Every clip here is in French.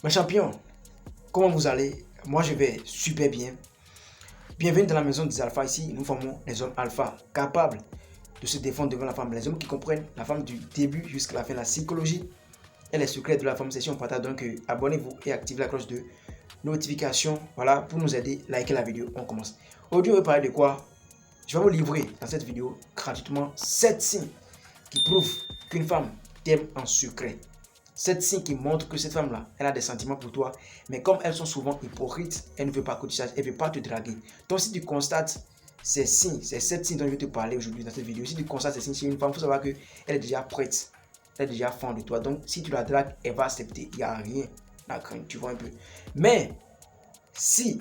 Mes champions, comment vous allez? Moi je vais super bien. Bienvenue dans la maison des alphas. Ici, nous formons les hommes alpha capables de se défendre devant la femme. Les hommes qui comprennent la femme du début jusqu'à la fin. La psychologie et les secrets de la femme. C'est si on partage. Donc abonnez-vous et activez la cloche de notification. Voilà, pour nous aider, likez la vidéo. On commence. Aujourd'hui, on va parler de quoi? Je vais vous livrer dans cette vidéo gratuitement 7 signes qui prouvent qu'une femme t'aime en secret. 7 signes qui montrent que cette femme-là, elle a des sentiments pour toi, mais comme elles sont souvent hypocrites, elle ne veut pas que tu saches, elle ne veut pas te draguer. Donc si tu constates ces signes, ces 7 signes dont je vais te parler aujourd'hui dans cette vidéo, si tu constates ces signes chez une femme, il faut savoir qu'elle est déjà prête, elle est déjà fan de toi. Donc si tu la dragues, elle va accepter, il n'y a rien à craindre, tu vois un peu. Mais si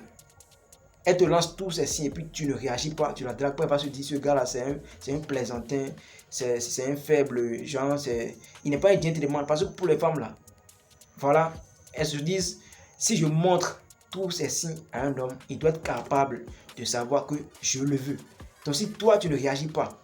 elle te lance tous ces signes et puis tu ne réagis pas, tu la dragues pas, elle va se dire ce gars-là c'est un plaisantin, c'est un faible, genre il n'est pas un gentleman. Parce que pour les femmes là, voilà, elles se disent si je montre tous ces signes à un homme, il doit être capable de savoir que je le veux. Donc si toi tu ne réagis pas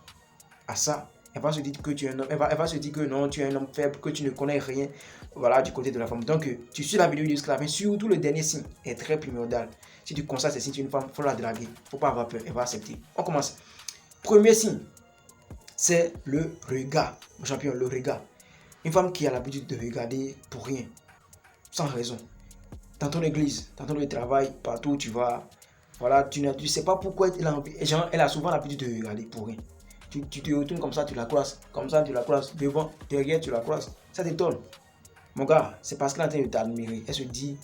à ça, elle va se dire que tu es un homme, elle va se dire que non, tu es un homme faible, que tu ne connais rien, voilà, du côté de la femme. Donc tu suis la vidéo jusqu'à la fin, surtout le dernier signe est très primordial. Si tu constates ces signes, tu es une femme, il faut la draguer, il ne faut pas avoir peur, elle va accepter. On commence. Premier signe, c'est le regard. Mon champion, le regard. Une femme qui a l'habitude de regarder pour rien, sans raison. Dans ton église, dans ton travail, partout où tu vas, voilà, tu ne sais pas pourquoi elle a envie. Elle a souvent l'habitude de regarder pour rien. Tu te retournes comme ça, tu la croises. Comme ça, tu la croises. Devant, derrière, tu la croises. Ça t'étonne. Mon gars, c'est parce qu'elle est en train de t'admirer. Elle se dit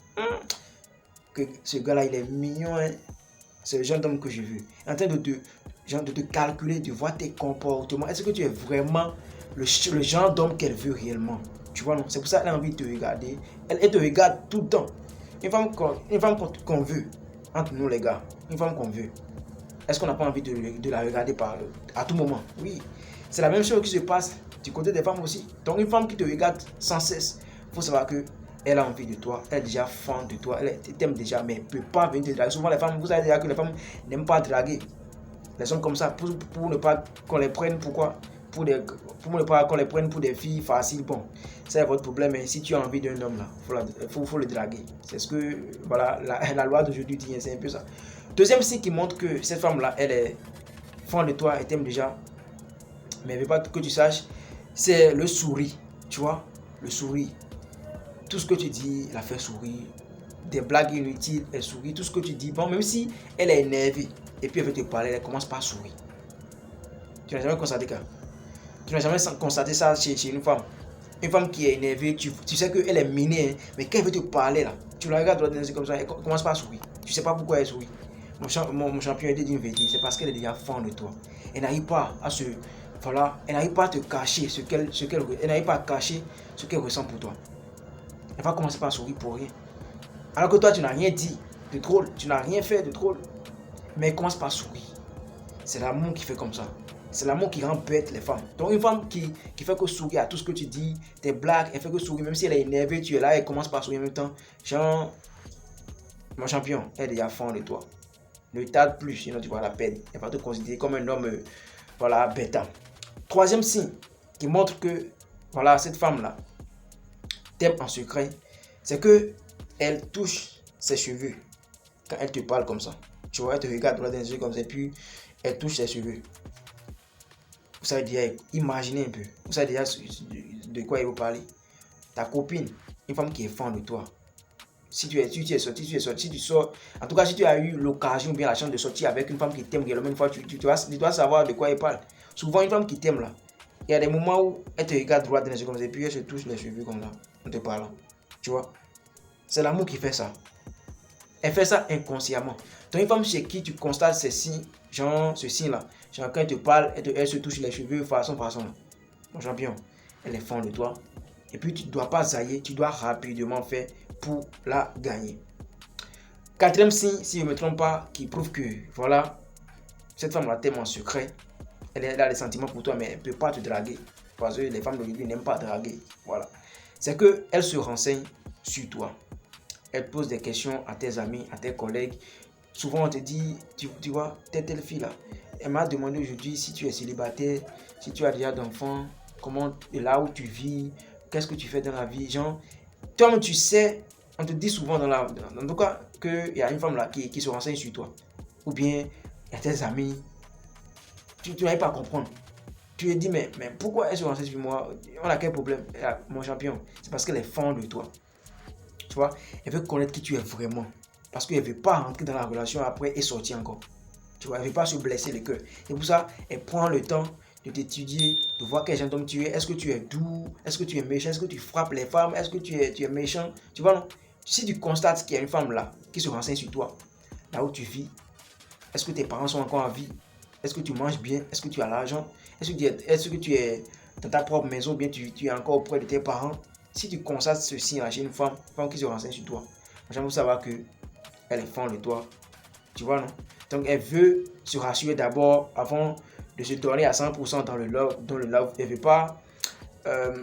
que ce gars-là, il est mignon. Hein. C'est le genre d'homme que je veux. Elle est en train de te calculer, de voir tes comportements. Est-ce que tu es vraiment le genre d'homme qu'elle veut réellement? Tu vois, non? C'est pour ça qu'elle a envie de te regarder. Elle te regarde tout le temps. Une femme qu'on veut, entre nous les gars, une femme qu'on veut, est-ce qu'on n'a pas envie de la regarder à tout moment? Oui. C'est la même chose qui se passe du côté des femmes aussi. Donc une femme qui te regarde sans cesse, il faut savoir qu'elle a envie de toi, elle est déjà fan de toi, elle t'aime déjà, mais elle ne peut pas venir te draguer. Souvent les femmes, vous savez déjà que les femmes n'aiment pas draguer. Les hommes comme ça, pour ne pas qu'on les prenne, pourquoi? Pour ne pas qu'on les prenne pour des filles faciles. Bon, c'est votre problème. Mais si tu as envie d'un homme là, faut le draguer. C'est ce que voilà, la loi d'aujourd'hui dit, c'est un peu ça. Deuxième signe qui montre que cette femme là, elle est fan de toi, elle t'aime déjà, mais elle ne veut pas que tu saches, c'est le sourire. Tu vois, le sourire. Tout ce que tu dis, elle a fait sourire. Des blagues inutiles, elle sourit. Tout ce que tu dis, bon, même si elle est énervée, et puis elle veut te parler, elle commence par sourire. Tu n'as jamais constaté ça? Tu n'as jamais constaté ça chez une femme? Une femme qui est énervée, tu sais qu'elle est minée, hein, mais quand elle veut te parler là, tu la regardes dans les yeux comme ça, elle commence par sourire. Tu ne sais pas pourquoi elle sourit. Mon champion était d'une vérité, c'est parce qu'elle est déjà fan de toi. Elle n'arrive pas à se. Voilà, elle n'arrive pas à te cacher elle n'arrive pas à cacher ce qu'elle ressent pour toi. Elle va commencer par sourire pour rien. Alors que toi, tu n'as rien dit de drôle, tu n'as rien fait de drôle. Mais elle commence par sourire. C'est l'amour qui fait comme ça. C'est l'amour qui rend bête les femmes. Donc une femme qui fait que sourire à tout ce que tu dis, tes blagues, elle fait que sourire. Même si elle est énervée, tu es là, elle commence par sourire en même temps. Genre, mon champion, elle est déjà fan de toi. Ne tarde plus, sinon tu vas la peine. Elle va te considérer comme un homme, voilà, bêta. Troisième signe qui montre que, voilà, cette femme-là t'aime en secret, c'est que elle touche ses cheveux quand elle te parle comme ça. Tu vois, elle te regarde droit dans les yeux comme ça, et puis elle touche ses cheveux. Vous savez déjà, imaginez un peu. Vous savez déjà de quoi il vous parler. Ta copine, une femme qui est fan de toi. Si tu es sorti, si tu sors, en tout cas, si tu as eu l'occasion ou bien la chance de sortir avec une femme qui t'aime réellement, une fois, tu dois savoir de quoi elle parle. Souvent, une femme qui t'aime là, il y a des moments où elle te regarde droit dans les yeux comme ça, et puis elle se touche les cheveux comme ça, en te parlant. Tu vois, c'est l'amour qui fait ça. Elle fait ça inconsciemment. Donc une femme chez qui tu constates ces signes, genre ce signe là, genre quand elle te parle, elle se touche les cheveux façon là. Mon champion, elle est fan de toi. Et puis tu ne dois pas zailler, tu dois rapidement faire pour la gagner. Quatrième signe, si je ne me trompe pas, qui prouve que voilà, cette femme la t'aime en secret. Elle a des sentiments pour toi, mais elle ne peut pas te draguer. Parce que les femmes d'aujourd'hui n'aiment pas draguer. Voilà. C'est qu'elle se renseigne sur toi. Elle pose des questions à tes amis, à tes collègues. Souvent, on te dit, tu vois, telle fille là, elle m'a demandé aujourd'hui si tu es célibataire, si tu as déjà d'enfants, comment, là où tu vis, qu'est-ce que tu fais dans la vie. Genre, toi tu sais On te dit souvent dans tout cas qu'il y a une femme là qui se renseigne sur toi. Ou bien il y a tes amis. Tu n'arrives pas à comprendre. Tu te dis, mais pourquoi elle se renseigne sur moi? On a quel problème? Mon champion, c'est parce qu'elle est fan de toi. Tu vois, elle veut connaître qui tu es vraiment. Parce qu'elle ne veut pas rentrer dans la relation après et sortir encore. Tu vois, elle ne veut pas se blesser le cœur. Et pour ça, elle prend le temps de t'étudier, de voir quel genre d'homme tu es. Est-ce que tu es doux? Est-ce que tu es méchant? Est-ce que tu frappes les femmes? Est-ce que tu es méchant? Tu vois, non? Si tu constates qu'il y a une femme là qui se renseigne sur toi, là où tu vis, est-ce que tes parents sont encore en vie? Est-ce que tu manges bien? Est-ce que tu as l'argent? Est-ce que tu es dans ta propre maison ou bien tu es encore auprès de tes parents? Si tu constates ceci chez une femme qui se renseigne sur toi, il faut savoir qu'elle est fan de toi. Tu vois, non? Donc, elle veut se rassurer d'abord avant de se donner à 100% dans le love. Elle ne veut pas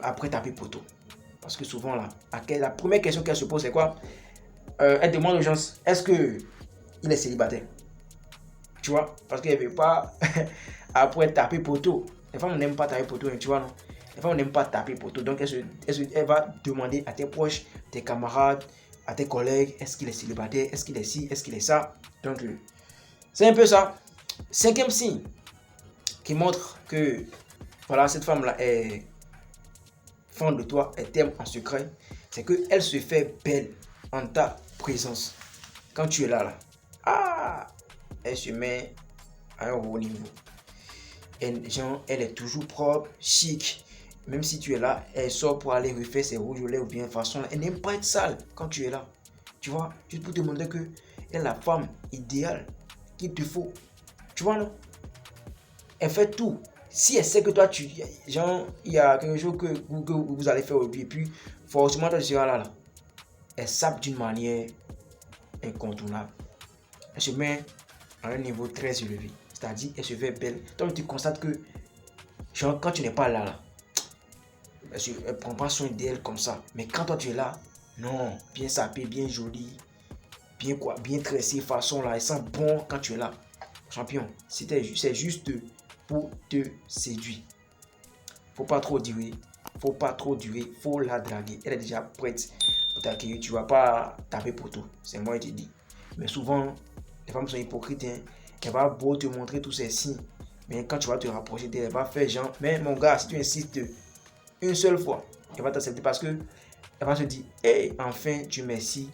après taper poteau. Parce que souvent, là, la première question qu'elle se pose, c'est quoi? Elle demande aux gens, est-ce qu'il est célibataire? Tu vois, parce qu'elle ne veut pas après taper poteau. Les femmes n'aiment pas taper poteau, tu vois, non? Les femmes n'aiment pas taper poteau. Donc, elle va demander à tes proches, tes camarades, à tes collègues, est-ce qu'il est célibataire? Est-ce qu'il est ci? Est-ce qu'il est ça? Donc, c'est un peu ça. Cinquième signe qui montre que voilà, cette femme-là est fan de toi, elle t'aime en secret, c'est qu'elle se fait belle en ta présence. Quand tu es là, ah, elle se met à un haut niveau. Elle est toujours propre, chic. Même si tu es là, elle sort pour aller refaire ses rouges au lait ou bien façon. Elle n'aime pas être sale quand tu es là. Tu vois, juste pour te montrer que elle est la femme idéale qu'il te faut. Tu vois, non? Elle fait tout. Si elle sait que toi, genre, il y a quelque chose que vous allez faire aujourd'hui, et puis forcément, toi, tu seras là. Elle sape d'une manière incontournable. Elle se met à un niveau très élevé. C'est-à-dire, elle se fait belle. Donc, tu constates que, genre, quand tu n'es pas là, elle ne prend pas soin d'elle comme ça. Mais quand toi, tu es là, non, bien sapée, bien jolie, bien tressée, façon là, elle sent bon quand tu es là. Champion, c'est juste pour te séduire. Faut pas trop durer. Faut la draguer. Elle est déjà prête pour t'accueillir. Tu vas pas taper pour tout. C'est moi qui te dis. Mais souvent, les femmes sont hypocrites. Hein. Elle va beau te montrer tous ces signes. Mais quand tu vas te rapprocher d'elle, elle va faire genre. Mais mon gars, si tu insistes une seule fois, elle va t'accepter parce que elle va se dire, hey, enfin, Dieu merci.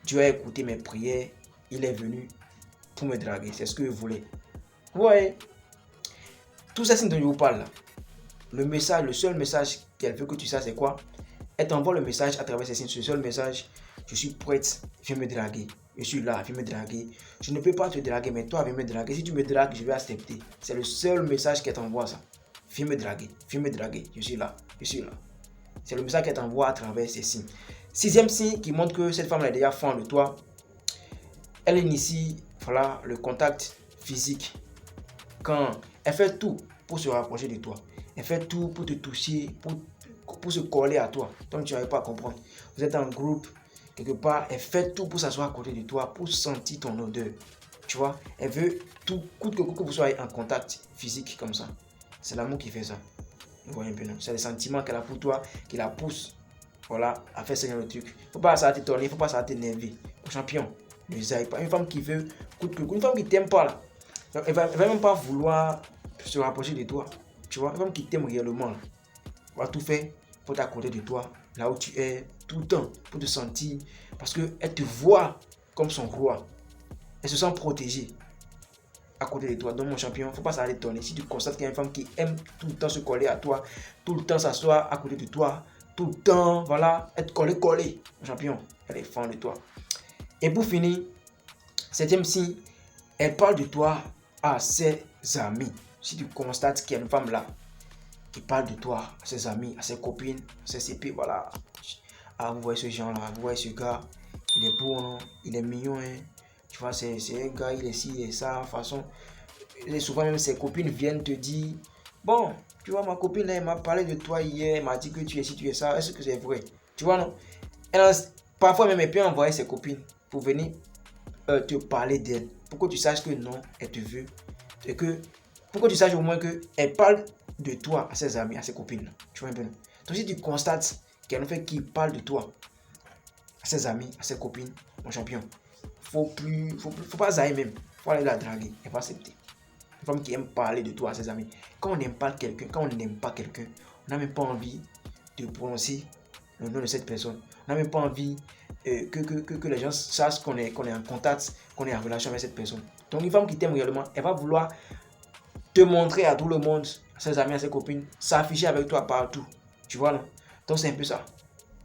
Dieu a écouté mes prières. Il est venu pour me draguer. C'est ce que je voulais. Ouais. Tout ça, c'est dont je vous parle là. Le seul message qu'elle veut que tu saches, c'est quoi? Elle t'envoie le message à travers ces signes. Ce seul message, je suis prête, viens me draguer. Je suis là, viens me draguer. Je ne peux pas te draguer, mais toi, viens me draguer. Si tu me dragues, je vais accepter. C'est le seul message qu'elle t'envoie, ça. Viens me draguer, je suis là, je suis là. C'est le message qu'elle t'envoie à travers ces signes. Sixième signe qui montre que cette femme est déjà fan de toi. Elle initie, voilà, le contact physique. Quand elle fait tout pour se rapprocher de toi. Elle fait tout pour te toucher, pour se coller à toi. Donc tu n'arrives pas à comprendre. Vous êtes en groupe, quelque part, elle fait tout pour s'asseoir à côté de toi, pour sentir ton odeur. Tu vois, elle veut tout, coûte que vous soyez en contact physique comme ça. C'est l'amour qui fait ça. Vous voyez un peu, non? C'est le sentiment qu'elle a pour toi qui la pousse, voilà, à faire ce genre de truc. Faut pas ça t'étonner, faut pas ça t'énerver. Champion, ne les pas. Une femme qui veut, coûte que une femme qui t'aime pas là. Donc, elle va même pas vouloir se rapprocher de toi. Tu vois, une femme qui t'aime réellement là, va tout faire pour t'accorder de toi, là où tu es, tout le temps, pour te sentir. Parce qu'elle te voit comme son roi. Elle se sent protégée à côté de toi. Donc, mon champion, il ne faut pas ça t'étonner. Si tu constates qu'il y a une femme qui aime tout le temps se coller à toi, tout le temps s'asseoir à côté de toi, tout le temps, voilà, être collé. Mon champion, elle est fan de toi. Et pour finir, septième signe, elle parle de toi à ses amis. Si tu constates qu'il y a une femme là qui parle de toi à ses amis, à ses copines, à ses CP, voilà. Ah, vous voyez ce genre-là, vous voyez ce gars, il est beau, hein? Il est mignon, hein? Tu vois, c'est un gars, il est ci, il est ça, de façon. Et souvent même ses copines viennent te dire, bon, tu vois, ma copine, là, elle m'a parlé de toi hier, elle m'a dit que tu es ci, tu es ça, est-ce que c'est vrai? Tu vois, non? Parfois même, elle peut envoyer ses copines pour venir te parler d'elle, pour que tu saches que non, elle te veut, et que, pour que tu saches au moins qu'elle parle de toi à ses amis, à ses copines. Tu vois un peu. Donc si tu constates qu'il y a un fait qui parle de toi à ses amis, à ses copines, mon champion. Faut pas zaïr même. Faut aller la draguer. Elle va accepter. Une femme qui aime parler de toi à ses amis. Quand on n'aime pas quelqu'un, on n'a même pas envie de prononcer le nom de cette personne. On n'a même pas envie que les gens sachent qu'on est en contact, qu'on est en relation avec cette personne. Donc une femme qui t'aime réellement, elle va vouloir te montrer à tout le monde, à ses amis, à ses copines, s'afficher avec toi partout. Tu vois, non? Donc c'est un peu ça.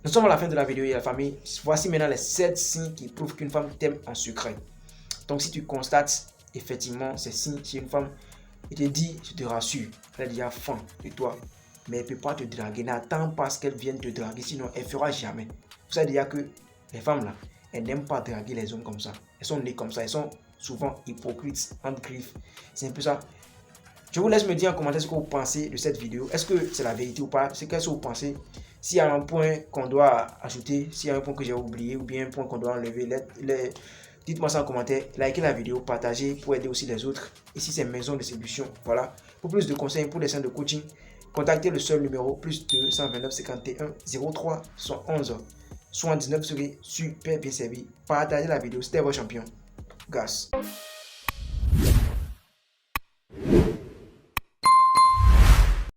Nous sommes à la fin de la vidéo et la famille. Voici maintenant les 7 signes qui prouvent qu'une femme t'aime en secret. Donc si tu constates effectivement ces signes chez une femme, il te dit, je te rassure, elle est déjà fan de toi, mais elle ne peut pas te draguer. N'attends pas ce qu'elle vienne te draguer, sinon elle ne fera jamais. Vous savez déjà que les femmes là, elles n'aiment pas draguer les hommes comme ça. Elles sont nées comme ça, elles sont souvent hypocrites, entre griffes. C'est un peu ça. Je vous laisse me dire en commentaire ce que vous pensez de cette vidéo. Est-ce que c'est la vérité ou pas? C'est qu'est-ce que vous pensez? S'il y a un point qu'on doit ajouter, s'il y a un point que j'ai oublié ou bien un point qu'on doit enlever, dites-moi ça en commentaire. Likez la vidéo, partagez pour aider aussi les autres. Ici c'est Maison de Séduction. Voilà. Pour plus de conseils, pour des séances de coaching, contactez le seul numéro +2 129 51 03 111 79. Serez super bien servi. Partagez la vidéo. C'était votre champion. Gas.